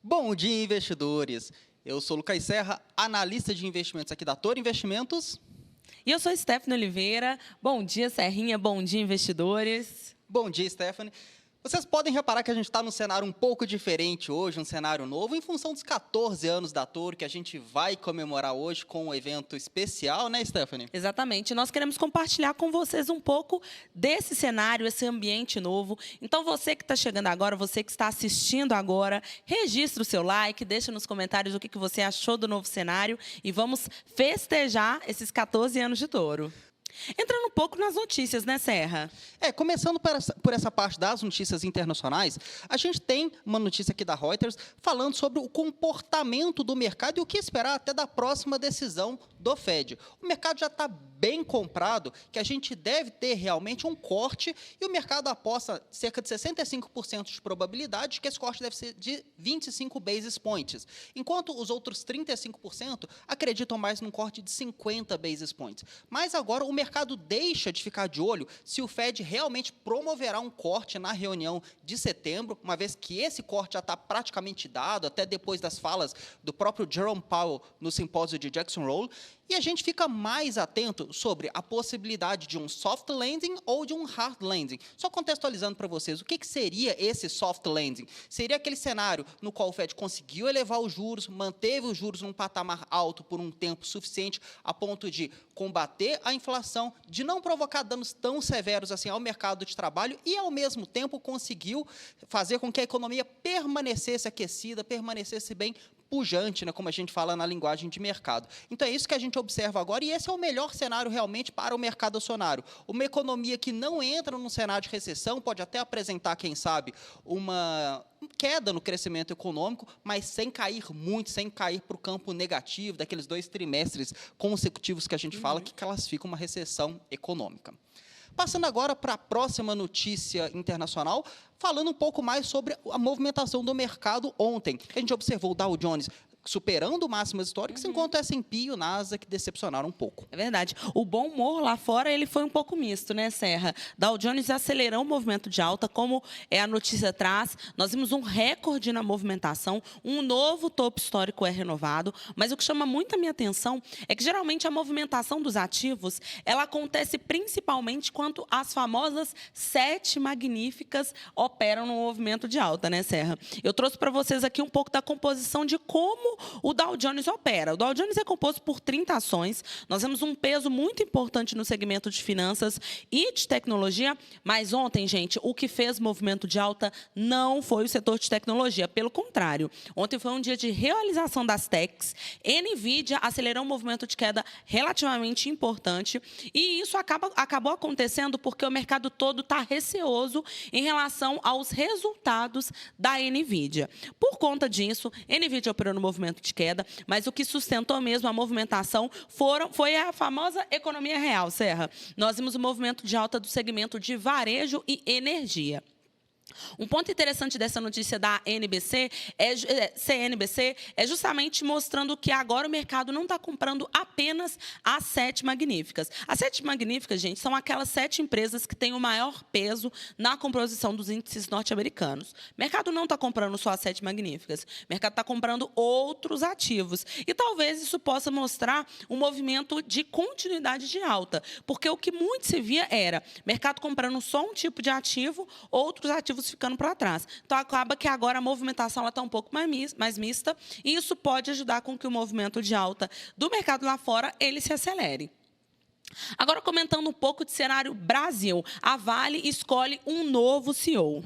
Bom dia, investidores. Eu sou Lucas Serra, analista de investimentos aqui da Toro Investimentos. E eu sou Stephanie Oliveira. Bom dia, Serrinha. Bom dia, investidores. Bom dia, Stephanie. Vocês podem reparar que a gente está num cenário um pouco diferente hoje, um cenário novo, em função dos 14 anos da Toro, que a gente vai comemorar hoje com um evento especial, né, Stephanie? Exatamente. Nós queremos compartilhar com vocês um pouco desse cenário, esse ambiente novo. Então, você que está chegando agora, você que está assistindo agora, registre o seu like, deixa nos comentários o que você achou do novo cenário e vamos festejar esses 14 anos de Toro. Entrando um pouco nas notícias, né, Serra? Começando por essa parte das notícias internacionais, a gente tem uma notícia aqui da Reuters falando sobre o comportamento do mercado e o que esperar até da próxima decisão do Fed. O mercado já está bem comprado, que a gente deve ter realmente um corte e o mercado aposta cerca de 65% de probabilidade de que esse corte deve ser de 25 basis points, enquanto os outros 35% acreditam mais num corte de 50 basis points. Mas agora o mercado deixa de ficar de olho se o Fed realmente promoverá um corte na reunião de setembro, uma vez que esse corte já está praticamente dado, até depois das falas do próprio Jerome Powell no simpósio de Jackson Hole, e a gente fica mais atento sobre a possibilidade de um soft landing ou de um hard landing. Só contextualizando para vocês, o que seria esse soft landing? Seria aquele cenário no qual o Fed conseguiu elevar os juros, manteve os juros num patamar alto por um tempo suficiente a ponto de combater a inflação, de não provocar danos tão severos assim ao mercado de trabalho e, ao mesmo tempo, conseguiu fazer com que a economia permanecesse aquecida, permanecesse bem pujante, né, como a gente fala na linguagem de mercado. Então, é isso que a gente observa agora e esse é o melhor cenário realmente para o mercado acionário. Uma economia que não entra num cenário de recessão pode até apresentar, quem sabe, uma queda no crescimento econômico, mas sem cair muito, sem cair para o campo negativo, daqueles 2 trimestres consecutivos que a gente fala que classificam uma recessão econômica. Passando agora para a próxima notícia internacional, falando um pouco mais sobre a movimentação do mercado ontem. A gente observou o Dow Jones superando máximas históricas, enquanto o S&P e o Nasdaq decepcionaram um pouco. É verdade. O bom humor lá fora, ele foi um pouco misto, né, Serra? Dow Jones acelerou o movimento de alta, como a notícia traz. Nós vimos um recorde na movimentação, um novo topo histórico é renovado, mas o que chama muito a minha atenção é que, geralmente, a movimentação dos ativos, ela acontece principalmente quando as famosas 7 magníficas operam no movimento de alta, né, Serra? Eu trouxe para vocês aqui um pouco da composição de como o Dow Jones opera. O Dow Jones é composto por 30 ações. Nós temos um peso muito importante no segmento de finanças e de tecnologia, mas ontem, gente, o que fez movimento de alta não foi o setor de tecnologia. Pelo contrário, ontem foi um dia de realização das techs. NVIDIA acelerou um movimento de queda relativamente importante e isso acabou acontecendo porque o mercado todo está receoso em relação aos resultados da NVIDIA. Por conta disso, NVIDIA operou no movimento de queda, mas o que sustentou mesmo a movimentação foi a famosa economia real, Serra. Nós vimos o movimento de alta do segmento de varejo e energia. Um ponto interessante dessa notícia da CNBC é justamente mostrando que agora o mercado não está comprando apenas as 7 magníficas. As 7 magníficas, gente, são aquelas 7 empresas que têm o maior peso na composição dos índices norte-americanos. O mercado não está comprando só as 7 magníficas. O mercado está comprando outros ativos. E talvez isso possa mostrar um movimento de continuidade de alta. Porque o que muito se via era mercado comprando só um tipo de ativo, outros ativos ficando para trás. Então, acaba que agora a movimentação está um pouco mais mista e isso pode ajudar com que o movimento de alta do mercado lá fora ele se acelere. Agora, comentando um pouco de cenário Brasil, a Vale escolhe um novo CEO.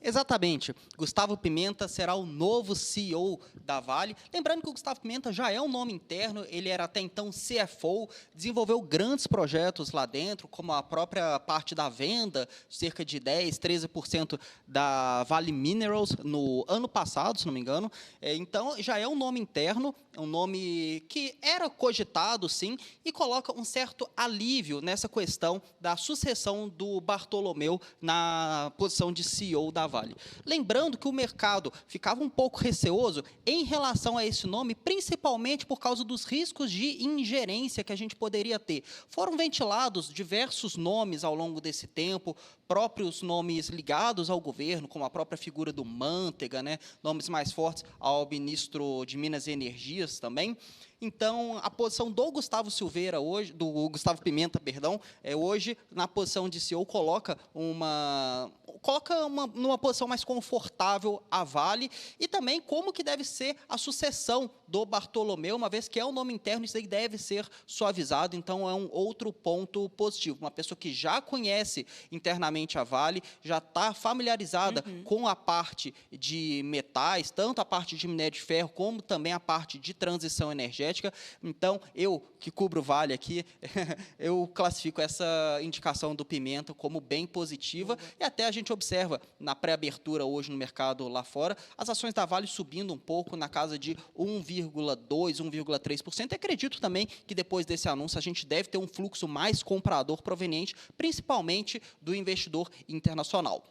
Exatamente. Gustavo Pimenta será o novo CEO da Vale. Lembrando que o Gustavo Pimenta já é um nome interno, ele era até então CFO, desenvolveu grandes projetos lá dentro, como a própria parte da venda, cerca de 10%, 13% da Vale Minerals no ano passado, se não me engano. Então, já é um nome interno, um nome que era cogitado, sim, e coloca um certo alívio nessa questão da sucessão do Bartolomeu na posição de CEO da Vale. Lembrando que o mercado ficava um pouco receoso em relação a esse nome, principalmente por causa dos riscos de ingerência que a gente poderia ter. Foram ventilados diversos nomes ao longo desse tempo, próprios nomes ligados ao governo, como a própria figura do Manteiga, né? Nomes mais fortes ao ministro de Minas e Energias também. Então, a posição do Gustavo Silveira hoje, do Gustavo Pimenta, perdão, hoje na posição de CEO coloca numa posição mais confortável a Vale e também como que deve ser a sucessão do Bartolomeu, uma vez que é um nome interno, isso aí deve ser suavizado, então é um outro ponto positivo. Uma pessoa que já conhece internamente a Vale, já está familiarizada com a parte de metais, tanto a parte de minério de ferro, como também a parte de transição energética. Então, eu, que cubro o Vale aqui, eu classifico essa indicação do Pimenta como bem positiva, e até a gente observa na pré-abertura hoje no mercado lá fora, as ações da Vale subindo um pouco na casa de 1,2%, 1,3%. Acredito também que depois desse anúncio a gente deve ter um fluxo mais comprador proveniente, principalmente do investidor internacional.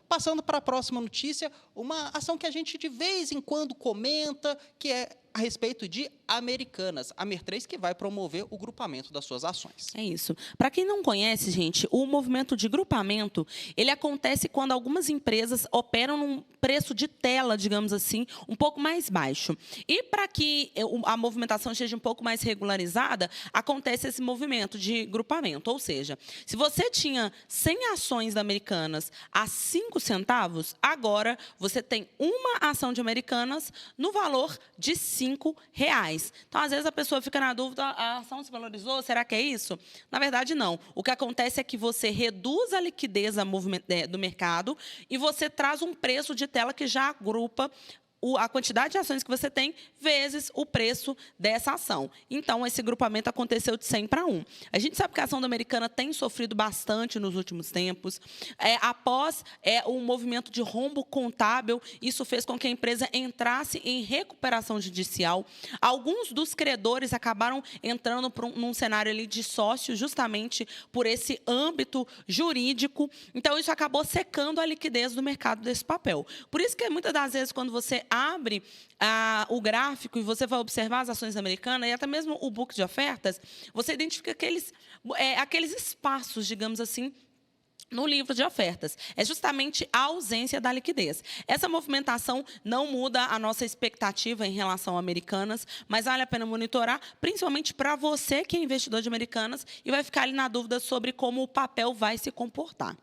Passando para a próxima notícia, uma ação que a gente de vez em quando comenta, que é a respeito de Americanas, a MER3, que vai promover o grupamento das suas ações. É isso. Para quem não conhece, gente, o movimento de grupamento, ele acontece quando algumas empresas operam num preço de tela, digamos assim, um pouco mais baixo. E para que a movimentação seja um pouco mais regularizada, acontece esse movimento de grupamento. Ou seja, se você tinha 100 ações da Americanas a 5 centavos, agora você tem uma ação de Americanas no valor de R$ 5,00. Então, às vezes, a pessoa fica na dúvida, a ação se valorizou, será que é isso? Na verdade, não. O que acontece é que você reduz a liquidez do mercado e você traz um preço de tela que já agrupa a quantidade de ações que você tem vezes o preço dessa ação. Então, esse grupamento aconteceu de 100 para 1. A gente sabe que a ação da Americana tem sofrido bastante nos últimos tempos. Após o movimento de rombo contábil, isso fez com que a empresa entrasse em recuperação judicial. Alguns dos credores acabaram entrando num cenário ali de sócio, justamente por esse âmbito jurídico. Então, isso acabou secando a liquidez do mercado desse papel. Por isso que, muitas das vezes, quando você abre o gráfico e você vai observar as ações americanas e até mesmo o book de ofertas, você identifica aqueles espaços, digamos assim, no livro de ofertas. É justamente a ausência da liquidez. Essa movimentação não muda a nossa expectativa em relação a Americanas, mas vale a pena monitorar, principalmente para você que é investidor de Americanas e vai ficar ali na dúvida sobre como o papel vai se comportar.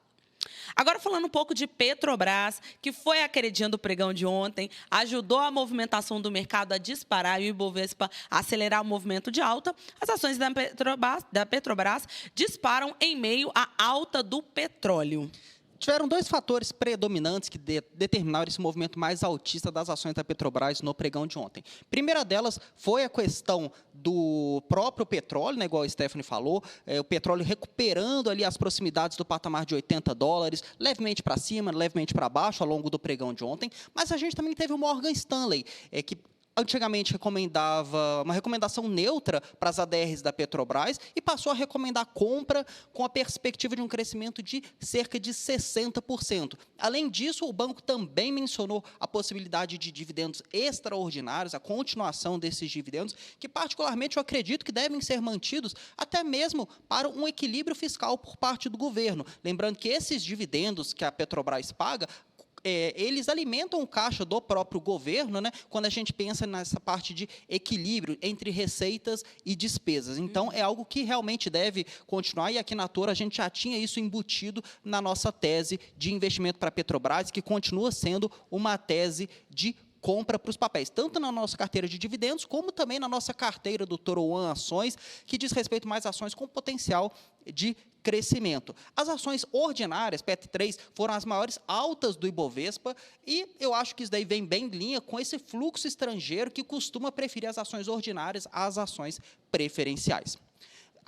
Agora, falando um pouco de Petrobras, que foi a queridinha do pregão de ontem, ajudou a movimentação do mercado a disparar e o Ibovespa a acelerar o movimento de alta, as ações da Petrobras disparam em meio à alta do petróleo. Tiveram dois fatores predominantes que determinaram esse movimento mais altista das ações da Petrobras no pregão de ontem. Primeira delas foi a questão do próprio petróleo, né, igual a Stephanie falou, o petróleo recuperando ali as proximidades do patamar de $80, levemente para cima, levemente para baixo ao longo do pregão de ontem, mas a gente também teve o Morgan Stanley, que antigamente recomendava uma recomendação neutra para as ADRs da Petrobras e passou a recomendar compra com a perspectiva de um crescimento de cerca de 60%. Além disso, o banco também mencionou a possibilidade de dividendos extraordinários, a continuação desses dividendos, que particularmente eu acredito que devem ser mantidos até mesmo para um equilíbrio fiscal por parte do governo. Lembrando que esses dividendos que a Petrobras paga, eles alimentam o caixa do próprio governo, né, quando a gente pensa nessa parte de equilíbrio entre receitas e despesas. Então, é algo que realmente deve continuar, e aqui na Toro a gente já tinha isso embutido na nossa tese de investimento para a Petrobras, que continua sendo uma tese de compra para os papéis, tanto na nossa carteira de dividendos, como também na nossa carteira do Toro One Ações, que diz respeito mais a ações com potencial de crescimento. As ações ordinárias, PET3, foram as maiores altas do Ibovespa, e eu acho que isso daí vem bem em linha com esse fluxo estrangeiro que costuma preferir as ações ordinárias às ações preferenciais.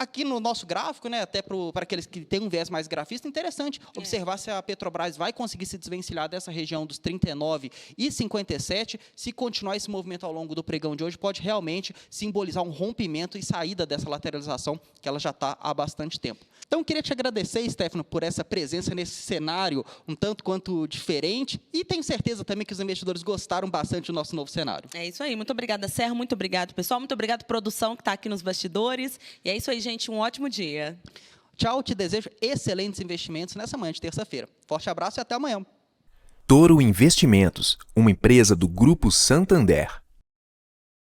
Aqui no nosso gráfico, né, até para aqueles que têm um viés mais grafista, interessante observar se a Petrobras vai conseguir se desvencilhar dessa região dos 39 e 57. Se continuar esse movimento ao longo do pregão de hoje, pode realmente simbolizar um rompimento e saída dessa lateralização que ela já está há bastante tempo. Então, queria te agradecer, Stefano, por essa presença nesse cenário um tanto quanto diferente e tenho certeza também que os investidores gostaram bastante do nosso novo cenário. É isso aí. Muito obrigada, Serra. Muito obrigado, pessoal. Muito obrigado, produção, que está aqui nos bastidores. E é isso aí, gente. Um ótimo dia. Tchau, te desejo excelentes investimentos nessa manhã de terça-feira. Forte abraço e até amanhã. Toro Investimentos, uma empresa do Grupo Santander.